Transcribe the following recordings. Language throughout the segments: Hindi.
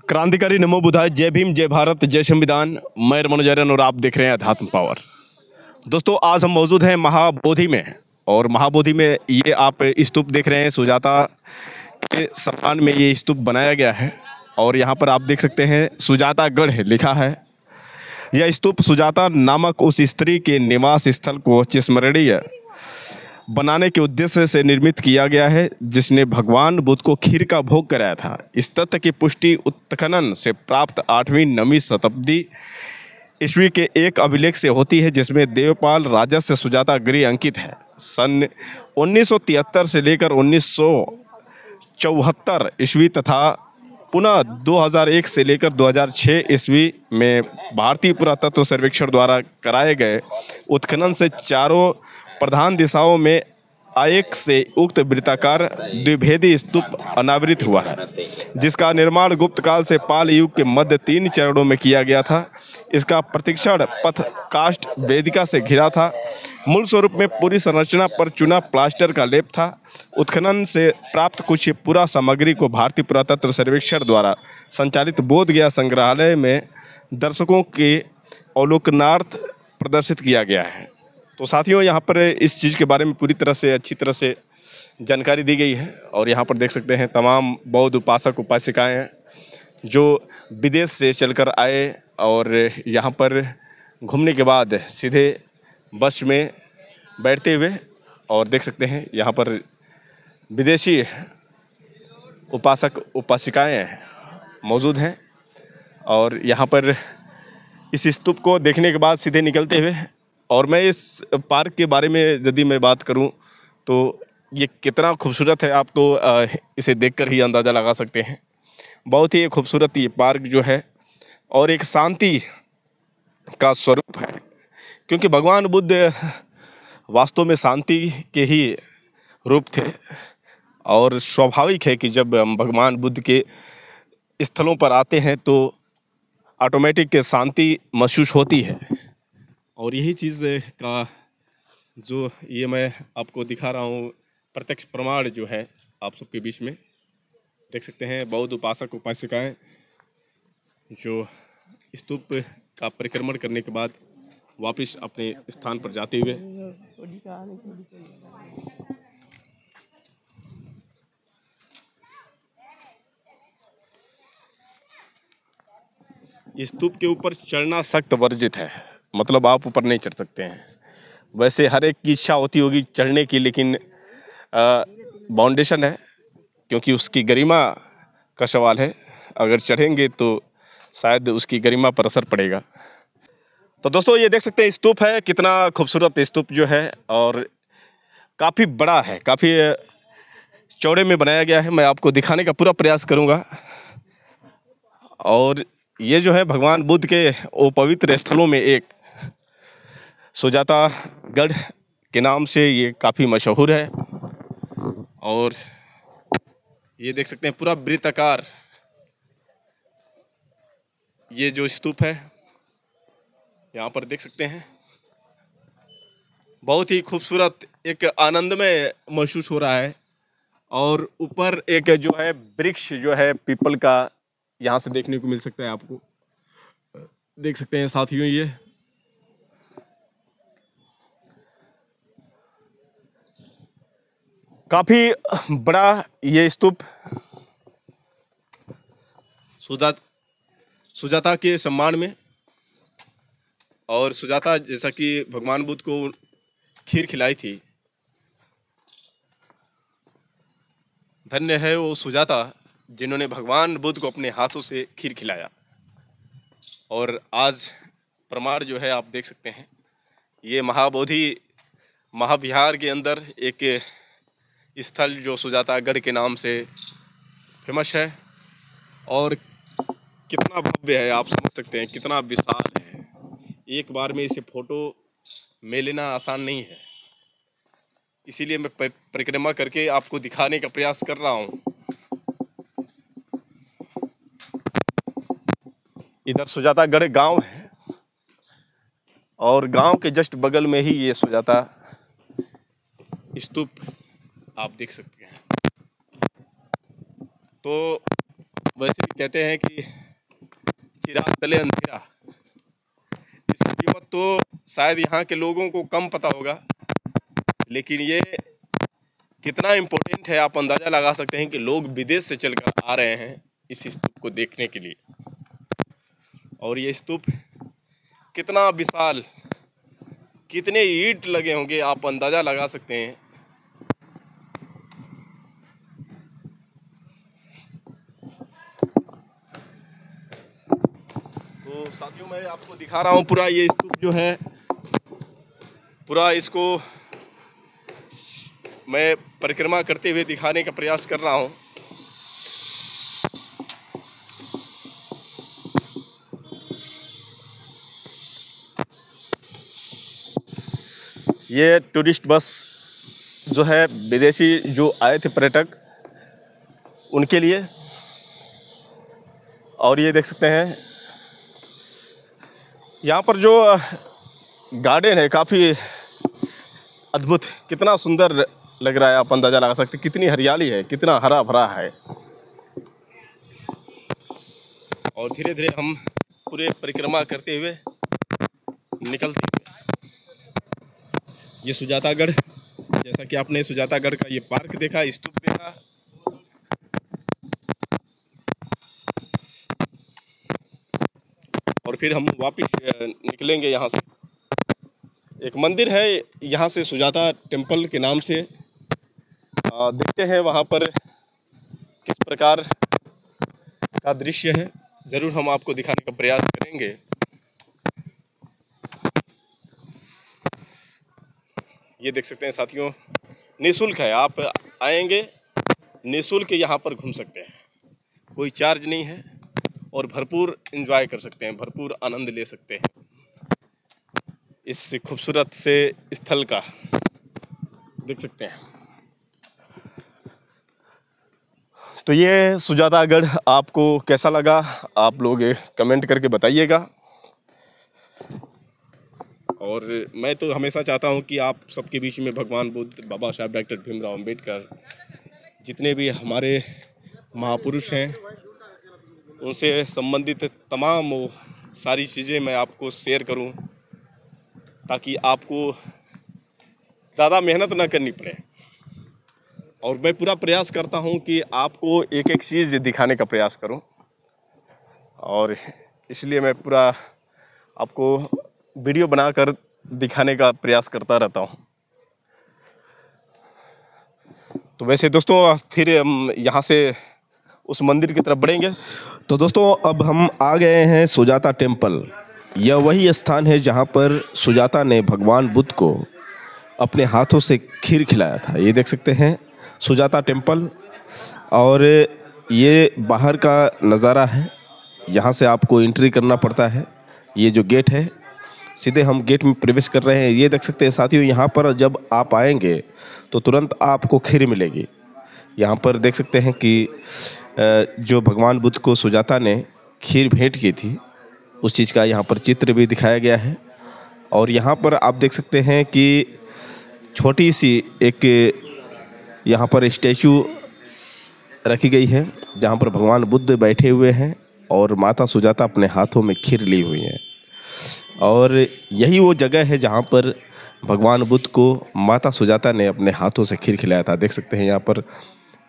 क्रांतिकारी नमो बुद्धाय, जय भीम, जय भारत, जय संविधान। मैं रमन और आप देख रहे हैं अध्यात्म पावर। दोस्तों, आज हम मौजूद हैं महाबोधि में, और महाबोधि में ये आप स्तूप देख रहे हैं। सुजाता के सम्मान में ये स्तूप बनाया गया है, और यहाँ पर आप देख सकते हैं सुजातागढ़ लिखा है। यह स्तूप सुजाता नामक उस स्त्री के निवास स्थल को चिस्मरणीय बनाने के उद्देश्य से निर्मित किया गया है, जिसने भगवान बुद्ध को खीर का भोग कराया था। इस तथ्य की पुष्टि उत्खनन से प्राप्त 8वीं-9वीं शताब्दी ईस्वी के एक अभिलेख से होती है, जिसमें देवपाल राजस्य सुजातागिरी अंकित है। सन 1973 से लेकर 1974 ईस्वी तथा पुनः 2001 से लेकर 2006 ईस्वी में भारतीय पुरातत्व सर्वेक्षण द्वारा कराए गए उत्खनन से चारों प्रधान दिशाओं में आयक से उक्त वृत्ताकार द्विभेदी स्तूप अनावृत हुआ है, जिसका निर्माण गुप्त काल से पाल युग के मध्य 3 चरणों में किया गया था। इसका प्रतिक्षण पथ काष्ठ वेदिका से घिरा था। मूल स्वरूप में पूरी संरचना पर चूना प्लास्टर का लेप था। उत्खनन से प्राप्त कुछ पूरा सामग्री को भारतीय पुरातत्व सर्वेक्षण द्वारा संचालित बोध गया संग्रहालय में दर्शकों के अवलोकनार्थ प्रदर्शित किया गया है। तो साथियों, यहाँ पर इस चीज़ के बारे में पूरी तरह से अच्छी तरह से जानकारी दी गई है, और यहाँ पर देख सकते हैं तमाम बौद्ध उपासक उपासिकाएँ हैं जो विदेश से चलकर आए, और यहाँ पर घूमने के बाद सीधे बस में बैठते हुए, और देख सकते हैं यहाँ पर विदेशी उपासक उपासिकाएँ मौजूद हैं। और यहाँ पर इस स्तूप को देखने के बाद सीधे निकलते हुए, और मैं इस पार्क के बारे में यदि मैं बात करूं तो ये कितना खूबसूरत है, आप तो इसे देखकर ही अंदाज़ा लगा सकते हैं। बहुत ही खूबसूरत ये पार्क जो है, और एक शांति का स्वरूप है, क्योंकि भगवान बुद्ध वास्तव में शांति के ही रूप थे। और स्वाभाविक है कि जब हम भगवान बुद्ध के स्थलों पर आते हैं तो ऑटोमेटिक शांति महसूस होती है। और यही चीज़ का जो ये मैं आपको दिखा रहा हूँ प्रत्यक्ष प्रमाण जो है आप सबके बीच में देख सकते हैं। बौद्ध उपासक उपासिकाएँ जो स्तूप का परिक्रमण करने के बाद वापस अपने स्थान पर जाते हुए, स्तूप के ऊपर चढ़ना सख्त वर्जित है, मतलब आप ऊपर नहीं चढ़ सकते हैं। वैसे हर एक की इच्छा होती होगी चढ़ने की, लेकिन बाउंडेशन है, क्योंकि उसकी गरिमा का सवाल है। अगर चढ़ेंगे तो शायद उसकी गरिमा पर असर पड़ेगा। तो दोस्तों, ये देख सकते हैं स्तूप है, कितना खूबसूरत स्तूप जो है, और काफ़ी बड़ा है, काफ़ी चौड़े में बनाया गया है। मैं आपको दिखाने का पूरा प्रयास करूँगा। और ये जो है भगवान बुद्ध के वो पवित्र स्थलों में एक सुजातागढ़ के नाम से ये काफ़ी मशहूर है। और ये देख सकते हैं पूरा वृत्ताकार ये जो स्तूप है, यहाँ पर देख सकते हैं। बहुत ही खूबसूरत, एक आनंदमय महसूस हो रहा है। और ऊपर एक जो है वृक्ष जो है पीपल का, यहाँ से देखने को मिल सकता है। आपको देख सकते हैं साथियों, ये काफी बड़ा ये स्तूप सुजाता के सम्मान में। और सुजाता जैसा कि भगवान बुद्ध को खीर खिलाई थी, धन्य है वो सुजाता जिन्होंने भगवान बुद्ध को अपने हाथों से खीर खिलाया। और आज प्रमाण जो है आप देख सकते हैं, ये महाबोधि महाविहार के अंदर एक स्थल जो सुजातागढ़ के नाम से फेमस है। और कितना भव्य है आप समझ सकते हैं, कितना विशाल है। एक बार में इसे फोटो में लेना आसान नहीं है, इसीलिए मैं परिक्रमा करके आपको दिखाने का प्रयास कर रहा हूँ। इधर सुजातागढ़ गांव है, और गांव के जस्ट बगल में ही ये सुजाता स्तूप आप देख सकते हैं। तो वैसे भी कहते हैं कि चिराग तले अंधेरा। इसकी कीमत तो शायद यहाँ के लोगों को कम पता होगा, लेकिन ये कितना इम्पोर्टेंट है आप अंदाज़ा लगा सकते हैं कि लोग विदेश से चलकर आ रहे हैं इस स्तूप को देखने के लिए। और ये स्तूप कितना विशाल, कितने ईंट लगे होंगे आप अंदाज़ा लगा सकते हैं। तो साथियों, मैं आपको दिखा रहा हूँ पूरा ये स्तूप जो है, पूरा इसको मैं परिक्रमा करते हुए दिखाने का प्रयास कर रहा हूँ। ये टूरिस्ट बस जो है, विदेशी जो आए थे पर्यटक उनके लिए। और ये देख सकते हैं यहाँ पर जो गार्डन है काफ़ी अद्भुत, कितना सुंदर लग रहा है। आप अंदाज़ा लगा सकते हैं कितनी हरियाली है, कितना हरा भरा है। और धीरे धीरे हम पूरे परिक्रमा करते हुए निकलते हुए ये सुजातागढ़, जैसा कि आपने सुजातागढ़ का ये पार्क देखा, स्तूप देखा, और फिर हम वापस निकलेंगे यहाँ से। एक मंदिर है यहाँ से, सुजाता टेम्पल के नाम से। देखते हैं वहाँ पर किस प्रकार का दृश्य है, ज़रूर हम आपको दिखाने का प्रयास करेंगे। ये देख सकते हैं साथियों, निःशुल्क है, आप आएंगे निःशुल्क यहाँ पर घूम सकते हैं, कोई चार्ज नहीं है, और भरपूर एंजॉय कर सकते हैं, भरपूर आनंद ले सकते हैं इस खूबसूरत से स्थल का। देख सकते हैं। तो ये सुजातागढ़ आपको कैसा लगा, आप लोग कमेंट करके बताइएगा। और मैं तो हमेशा चाहता हूँ कि आप सबके बीच में भगवान बुद्ध, बाबा साहब डॉक्टर भीमराव अंबेडकर, जितने भी हमारे महापुरुष हैं, उनसे संबंधित तमाम वो सारी चीज़ें मैं आपको शेयर करूं, ताकि आपको ज़्यादा मेहनत ना करनी पड़े। और मैं पूरा प्रयास करता हूं कि आपको एक एक चीज़ दिखाने का प्रयास करूं, और इसलिए मैं पूरा आपको वीडियो बनाकर दिखाने का प्रयास करता रहता हूं। तो वैसे दोस्तों, फिर हम यहाँ से उस मंदिर की तरफ बढ़ेंगे। तो दोस्तों, अब हम आ गए हैं सुजाता टेम्पल। यह वही स्थान है जहाँ पर सुजाता ने भगवान बुद्ध को अपने हाथों से खीर खिलाया था। ये देख सकते हैं सुजाता टेम्पल, और ये बाहर का नज़ारा है। यहाँ से आपको एंट्री करना पड़ता है। ये जो गेट है, सीधे हम गेट में प्रवेश कर रहे हैं। ये देख सकते हैं साथियों, यहाँ पर जब आप आएंगे तो तुरंत आपको खीर मिलेगी। यहाँ पर देख सकते हैं कि जो भगवान बुद्ध को सुजाता ने खीर भेंट की थी, उस चीज़ का यहाँ पर चित्र भी दिखाया गया है। और यहाँ पर आप देख सकते हैं कि छोटी सी एक यहाँ पर स्टैचू रखी गई है, जहाँ पर भगवान बुद्ध बैठे हुए हैं और माता सुजाता अपने हाथों में खीर ली हुई है। और यही वो जगह है जहाँ पर भगवान बुद्ध को माता सुजाता ने अपने हाथों से खीर खिलाया था। देख सकते हैं यहाँ पर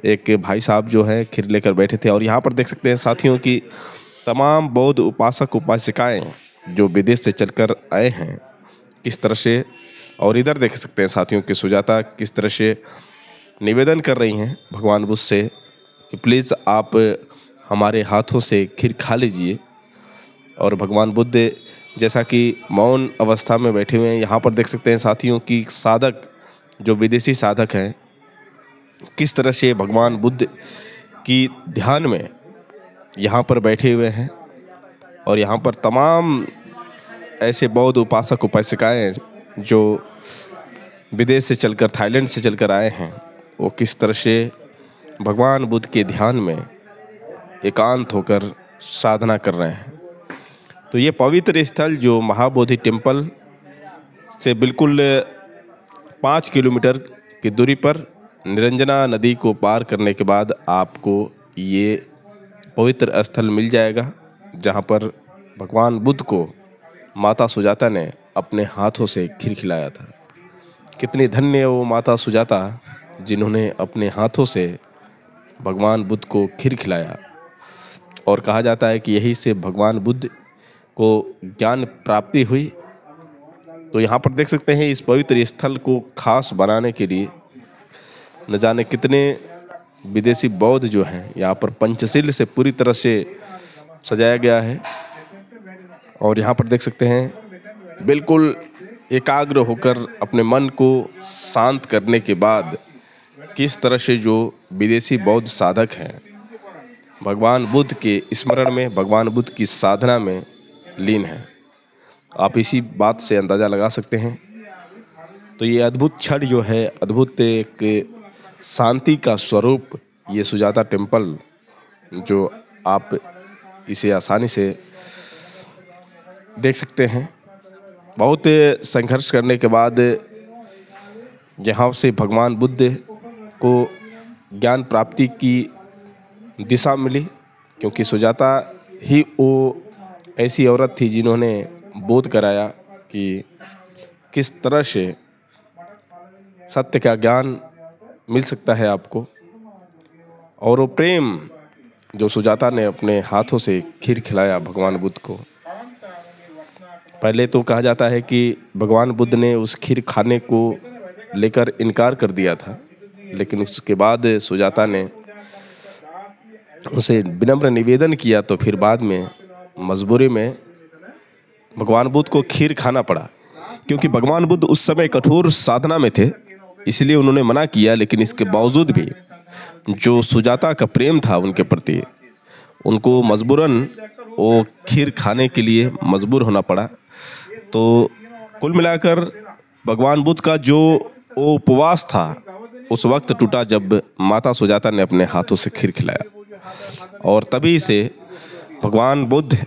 एक भाई साहब जो है खीर लेकर बैठे थे। और यहाँ पर देख सकते हैं साथियों की तमाम बौद्ध उपासक उपासिकाएं जो विदेश से चलकर आए हैं किस तरह से, और इधर देख सकते हैं साथियों कि सुजाता किस तरह से निवेदन कर रही हैं भगवान बुद्ध से कि प्लीज़ आप हमारे हाथों से खीर खा लीजिए। और भगवान बुद्ध जैसा कि मौन अवस्था में बैठे हुए हैं। यहाँ पर देख सकते हैं साथियों की साधक, जो विदेशी साधक हैं, किस तरह से भगवान बुद्ध की ध्यान में यहाँ पर बैठे हुए हैं। और यहाँ पर तमाम ऐसे बौद्ध उपासक उपासिकाएं जो विदेश से चलकर, थाईलैंड से चलकर आए हैं, वो किस तरह से भगवान बुद्ध के ध्यान में एकांत होकर साधना कर रहे हैं। तो ये पवित्र स्थल जो महाबोधि टेम्पल से बिल्कुल 5 किलोमीटर की दूरी पर निरंजना नदी को पार करने के बाद आपको ये पवित्र स्थल मिल जाएगा जहाँ पर भगवान बुद्ध को माता सुजाता ने अपने हाथों से खीर खिलाया था। कितनी धन्य है वो माता सुजाता जिन्होंने अपने हाथों से भगवान बुद्ध को खीर खिलाया। और कहा जाता है कि यही से भगवान बुद्ध को ज्ञान प्राप्ति हुई। तो यहाँ पर देख सकते हैं इस पवित्र स्थल को खास बनाने के लिए न जाने कितने विदेशी बौद्ध जो हैं यहाँ पर पंचशील से पूरी तरह से सजाया गया है। और यहाँ पर देख सकते हैं बिल्कुल एकाग्र होकर अपने मन को शांत करने के बाद किस तरह से जो विदेशी बौद्ध साधक हैं भगवान बुद्ध के स्मरण में, भगवान बुद्ध की साधना में लीन हैं। आप इसी बात से अंदाज़ा लगा सकते हैं। तो ये अद्भुत क्षण जो है, अद्भुत एक शांति का स्वरूप ये सुजाता टेम्पल, जो आप इसे आसानी से देख सकते हैं। बहुत संघर्ष करने के बाद यहाँ से भगवान बुद्ध को ज्ञान प्राप्ति की दिशा मिली, क्योंकि सुजाता ही वो ऐसी औरत थी जिन्होंने बोध कराया कि किस तरह से सत्य का ज्ञान मिल सकता है आपको। और वो प्रेम जो सुजाता ने अपने हाथों से खीर खिलाया भगवान बुद्ध को। पहले तो कहा जाता है कि भगवान बुद्ध ने उस खीर खाने को लेकर इनकार कर दिया था, लेकिन उसके बाद सुजाता ने उसे विनम्र निवेदन किया, तो फिर बाद में मजबूरी में भगवान बुद्ध को खीर खाना पड़ा। क्योंकि भगवान बुद्ध उस समय कठोर साधना में थे, इसलिए उन्होंने मना किया। लेकिन इसके बावजूद भी जो सुजाता का प्रेम था उनके प्रति, उनको मजबूरन वो खीर खाने के लिए मजबूर होना पड़ा। तो कुल मिलाकर भगवान बुद्ध का जो वो उपवास था उस वक्त टूटा जब माता सुजाता ने अपने हाथों से खीर खिलाया। और तभी से भगवान बुद्ध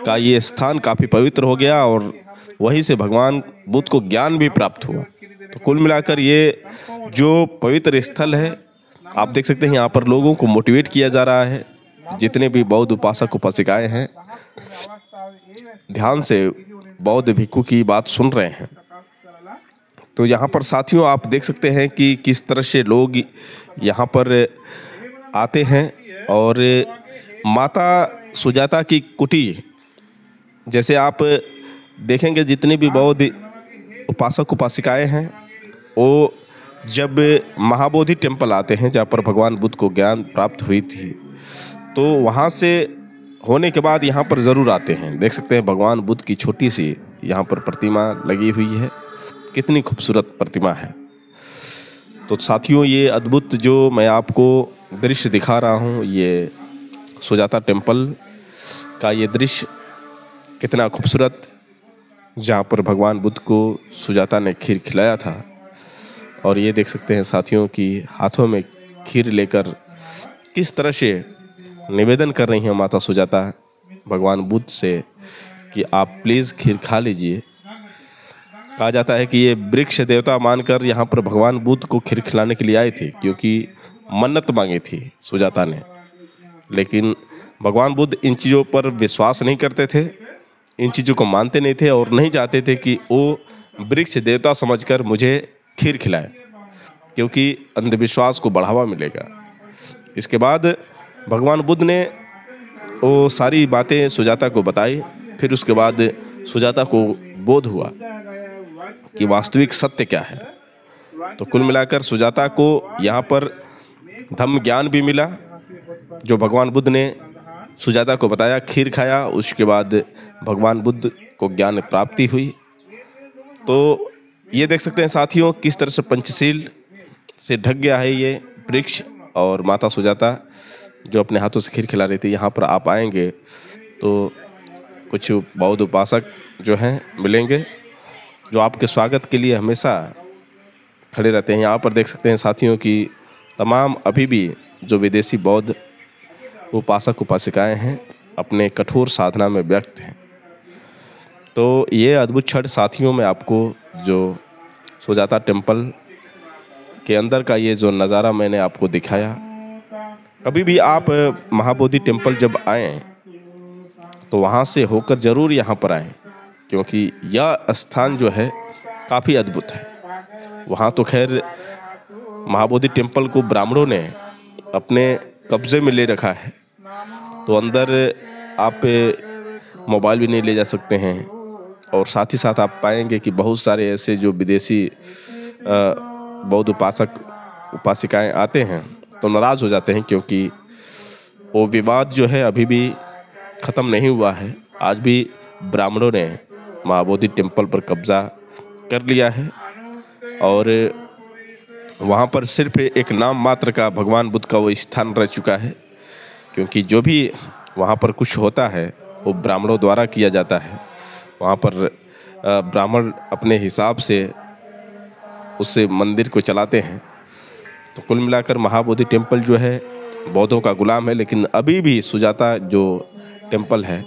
का ये स्थान काफ़ी पवित्र हो गया और वहीं से भगवान बुद्ध को ज्ञान भी प्राप्त हुआ। तो कुल मिलाकर ये जो पवित्र स्थल है, आप देख सकते हैं यहाँ पर लोगों को मोटिवेट किया जा रहा है। जितने भी बौद्ध उपासक उपासिकाएं हैं ध्यान से बौद्ध भिक्षु की बात सुन रहे हैं। तो यहाँ पर साथियों आप देख सकते हैं कि किस तरह से लोग यहाँ पर आते हैं। और माता सुजाता की कुटी, जैसे आप देखेंगे जितने भी बौद्ध उपासक उपासिकाएं हैं वो जब महाबोधि टेम्पल आते हैं जहाँ पर भगवान बुद्ध को ज्ञान प्राप्त हुई थी, तो वहाँ से होने के बाद यहाँ पर ज़रूर आते हैं। देख सकते हैं भगवान बुद्ध की छोटी सी यहाँ पर प्रतिमा लगी हुई है, कितनी खूबसूरत प्रतिमा है। तो साथियों ये अद्भुत जो मैं आपको दृश्य दिखा रहा हूँ, ये सुजाता टेम्पल का ये दृश्य कितना खूबसूरत, जहाँ पर भगवान बुद्ध को सुजाता ने खीर खिलाया था। और ये देख सकते हैं साथियों की हाथों में खीर लेकर किस तरह से निवेदन कर रही हैं माता सुजाता भगवान बुद्ध से कि आप प्लीज़ खीर खा लीजिए। कहा जाता है कि ये वृक्ष देवता मानकर यहाँ पर भगवान बुद्ध को खीर खिलाने के लिए आए थे, क्योंकि मन्नत मांगी थी सुजाता ने। लेकिन भगवान बुद्ध इन चीज़ों पर विश्वास नहीं करते थे, इन चीज़ों को मानते नहीं थे और नहीं चाहते थे कि वो वृक्ष देवता समझकर मुझे खीर खिलाए, क्योंकि अंधविश्वास को बढ़ावा मिलेगा। इसके बाद भगवान बुद्ध ने वो सारी बातें सुजाता को बताई। फिर उसके बाद सुजाता को बोध हुआ कि वास्तविक सत्य क्या है। तो कुल मिलाकर सुजाता को यहाँ पर धम्म ज्ञान भी मिला, जो भगवान बुद्ध ने सुजाता को बताया, खीर खाया, उसके बाद भगवान बुद्ध को ज्ञान प्राप्ति हुई। तो ये देख सकते हैं साथियों किस तरह से पंचशील से ढक गया है ये वृक्ष। और माता सुजाता जो अपने हाथों से खीर खिला रही थी, यहाँ पर आप आएंगे तो कुछ बौद्ध उपासक जो हैं मिलेंगे, जो आपके स्वागत के लिए हमेशा खड़े रहते हैं। यहाँ पर देख सकते हैं साथियों कि तमाम अभी भी जो विदेशी बौद्ध उपासक उपासिकाएं हैं अपने कठोर साधना में व्यक्त हैं। तो ये अद्भुत क्षण साथियों में आपको जो सुजाता टेम्पल के अंदर का ये जो नज़ारा मैंने आपको दिखाया, कभी भी आप महाबोधि टेम्पल जब आएँ तो वहाँ से होकर ज़रूर यहाँ पर आएँ, क्योंकि यह स्थान जो है काफ़ी अद्भुत है। वहाँ तो खैर महाबोधि टेम्पल को ब्राह्मणों ने अपने कब्जे में ले रखा है, तो अंदर आप मोबाइल भी नहीं ले जा सकते हैं। और साथ ही साथ आप पाएंगे कि बहुत सारे ऐसे जो विदेशी बौद्ध उपासक उपासिकाएं आते हैं तो नाराज़ हो जाते हैं, क्योंकि वो विवाद जो है अभी भी ख़त्म नहीं हुआ है। आज भी ब्राह्मणों ने महाबोधि टेम्पल पर कब्जा कर लिया है और वहाँ पर सिर्फ एक नाम मात्र का भगवान बुद्ध का वो स्थान रह चुका है, क्योंकि जो भी वहाँ पर कुछ होता है वो ब्राह्मणों द्वारा किया जाता है। वहाँ पर ब्राह्मण अपने हिसाब से उस मंदिर को चलाते हैं। तो कुल मिलाकर महाबोधि टेम्पल जो है बौद्धों का गुलाम है, लेकिन अभी भी सुजाता जो टेम्पल है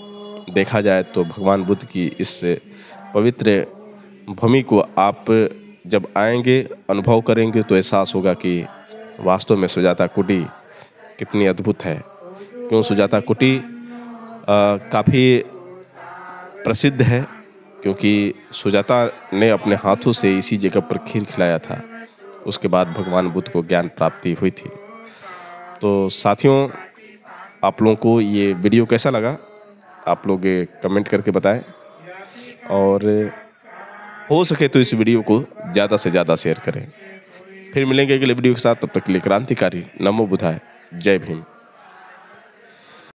देखा जाए तो भगवान बुद्ध की इस पवित्र भूमि को आप जब आएंगे अनुभव करेंगे तो एहसास होगा कि वास्तव में सुजाता कुटी कितनी अद्भुत है। क्यों सुजाता कुटी काफ़ी प्रसिद्ध है, क्योंकि सुजाता ने अपने हाथों से इसी जगह पर खीर खिलाया था। उसके बाद भगवान बुद्ध को ज्ञान प्राप्ति हुई थी। तो साथियों, आप लोगों को ये वीडियो कैसा लगा आप लोग कमेंट करके बताएं, और हो सके तो इस वीडियो को ज़्यादा से ज़्यादा शेयर करें। फिर मिलेंगे अगले वीडियो के साथ, तब तक के लिए क्रांतिकारी नमो बुद्धाय, जय भीम।